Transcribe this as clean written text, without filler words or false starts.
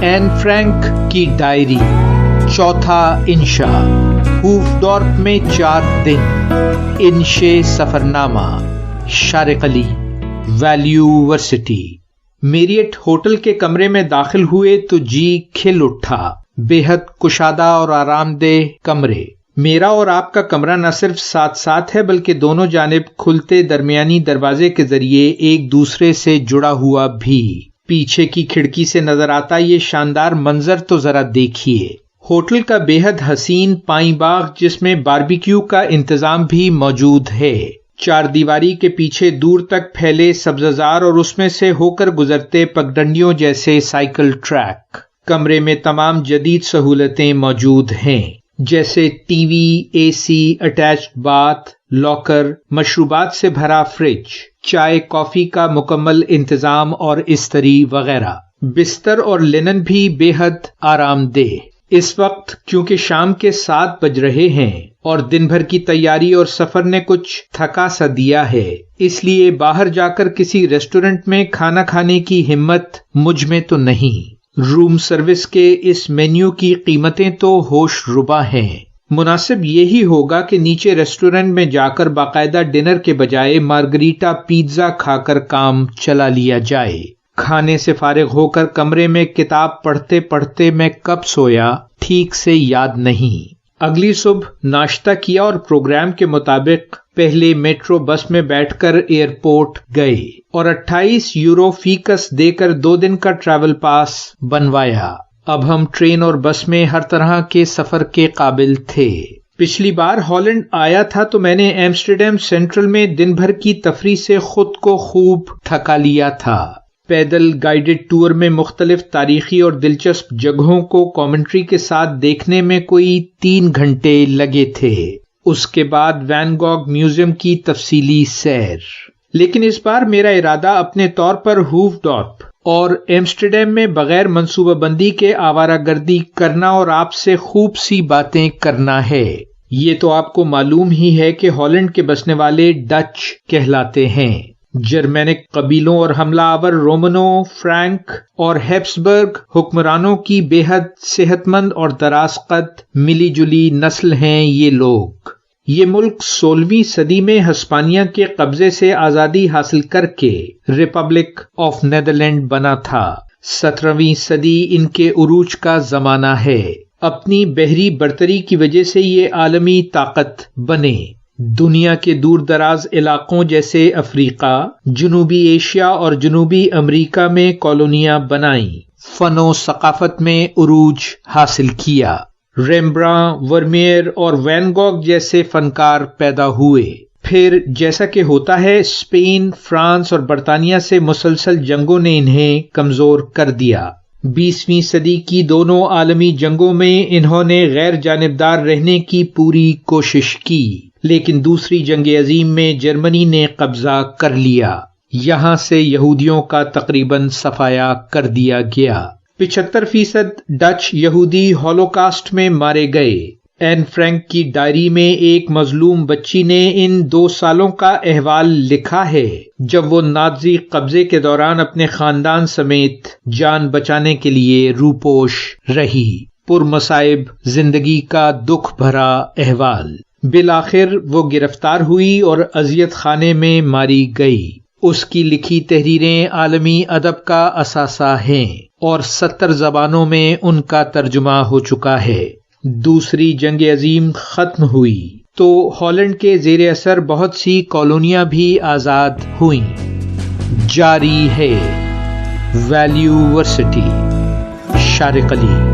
N Frank کی diary, چوتھا انشا، ہوفڈورپ میں 4 دن، انشے سفرنامہ، شارق علی، ویلیو ورسٹی۔ میریٹ ہوٹل کے کمرے میں داخل ہوئے تو جی کھل اٹھا۔ بے حد کشادہ اور آرام دہ کمرے۔ میرا اور آپ کا کمرہ نہ صرف ساتھ ساتھ ہے بلکہ دونوں جانب کھلتے درمیانی دروازے کے ذریعے ایک دوسرے سے جڑا ہوا بھی۔ پیچھے کی کھڑکی سے نظر آتا یہ شاندار منظر تو ذرا دیکھیے۔ ہوٹل کا بے حد حسین پائیں باغ جس میں باربیکیو کا انتظام بھی موجود ہے، 4 دیواری کے پیچھے دور تک پھیلے سبززار اور اس میں سے ہو کر گزرتے پگڈنڈیوں جیسے سائیکل ٹریک۔ کمرے میں تمام جدید سہولتیں موجود ہیں، جیسے ٹی وی، اے سی، اٹیچڈ باتھ، لاکر، مشروبات سے بھرا فریج، چائے کافی کا مکمل انتظام اور استری وغیرہ۔ بستر اور لنن بھی بے حد آرام دہ۔ اس وقت کیونکہ شام کے 7 بج رہے ہیں اور دن بھر کی تیاری اور سفر نے کچھ تھکا سا دیا ہے، اس لیے باہر جا کر کسی ریسٹورنٹ میں کھانا کھانے کی ہمت مجھ میں تو نہیں۔ روم سروس کے اس مینیو کی قیمتیں تو ہوش ربا ہیں۔ مناسب یہی ہوگا کہ نیچے ریسٹورنٹ میں جا کر باقاعدہ ڈنر کے بجائے مارگریٹا پیزا کھا کر کام چلا لیا جائے۔ کھانے سے فارغ ہو کر کمرے میں کتاب پڑھتے پڑھتے میں کب سویا ٹھیک سے یاد نہیں۔ اگلی صبح ناشتہ کیا اور پروگرام کے مطابق پہلے میٹرو بس میں بیٹھ کر ایئرپورٹ گئے اور 28 یورو فیکس دے کر 2 دن کا ٹریول پاس بنوایا۔ اب ہم ٹرین اور بس میں ہر طرح کے سفر کے قابل تھے۔ پچھلی بار ہالینڈ آیا تھا تو میں نے ایمسٹرڈیم سینٹرل میں دن بھر کی تفریح سے خود کو خوب تھکا لیا تھا۔ پیدل گائیڈڈ ٹور میں مختلف تاریخی اور دلچسپ جگہوں کو کامنٹری کے ساتھ دیکھنے میں کوئی 3 گھنٹے لگے تھے۔ اس کے بعد وین گوگ میوزیم کی تفصیلی سیر۔ لیکن اس بار میرا ارادہ اپنے طور پر ہوفڈورپ اور ایمسٹرڈیم میں بغیر منصوبہ بندی کے آوارہ گردی کرنا اور آپ سے خوب سی باتیں کرنا ہے۔ یہ تو آپ کو معلوم ہی ہے کہ ہالینڈ کے بسنے والے ڈچ کہلاتے ہیں۔ جرمینک قبیلوں اور حملہ آور رومنو، فرینک اور ہیپسبرگ حکمرانوں کی بے حد صحت مند اور دراز قد ملی جلی نسل ہیں یہ لوگ۔ یہ ملک 16ویں صدی میں ہسپانیہ کے قبضے سے آزادی حاصل کر کے ریپبلک آف نیدرلینڈ بنا تھا۔ 17ویں صدی ان کے عروج کا زمانہ ہے۔ اپنی بحری برتری کی وجہ سے یہ عالمی طاقت بنے۔ دنیا کے دور دراز علاقوں جیسے افریقہ، جنوبی ایشیا اور جنوبی امریکہ میں کالونیاں بنائیں۔ فن و ثقافت میں عروج حاصل کیا۔ ریمبراں، ورمیئر اور وین گوگ جیسے فنکار پیدا ہوئے۔ پھر جیسا کہ ہوتا ہے اسپین، فرانس اور برطانیہ سے مسلسل جنگوں نے انہیں کمزور کر دیا۔ 20ویں صدی کی دونوں عالمی جنگوں میں انہوں نے غیر جانبدار رہنے کی پوری کوشش کی، لیکن دوسری جنگ عظیم میں جرمنی نے قبضہ کر لیا۔ یہاں سے یہودیوں کا تقریباً صفایا کر دیا گیا۔ 75% ڈچ یہودی ہولوکاسٹ میں مارے گئے۔ این فرینک کی ڈائری میں ایک مظلوم بچی نے ان 2 سالوں کا احوال لکھا ہے جب وہ نازی قبضے کے دوران اپنے خاندان سمیت جان بچانے کے لیے روپوش رہی۔ پرمصائب زندگی کا دکھ بھرا احوال۔ بالآخر وہ گرفتار ہوئی اور اذیت خانے میں ماری گئی۔ اس کی لکھی تحریریں عالمی ادب کا اثاثہ ہیں اور 70 زبانوں میں ان کا ترجمہ ہو چکا ہے۔ دوسری جنگ عظیم ختم ہوئی تو ہالینڈ کے زیر اثر بہت سی کالونیاں بھی آزاد ہوئیں۔ جاری ہے ویلیو ورسٹی، شارق علی۔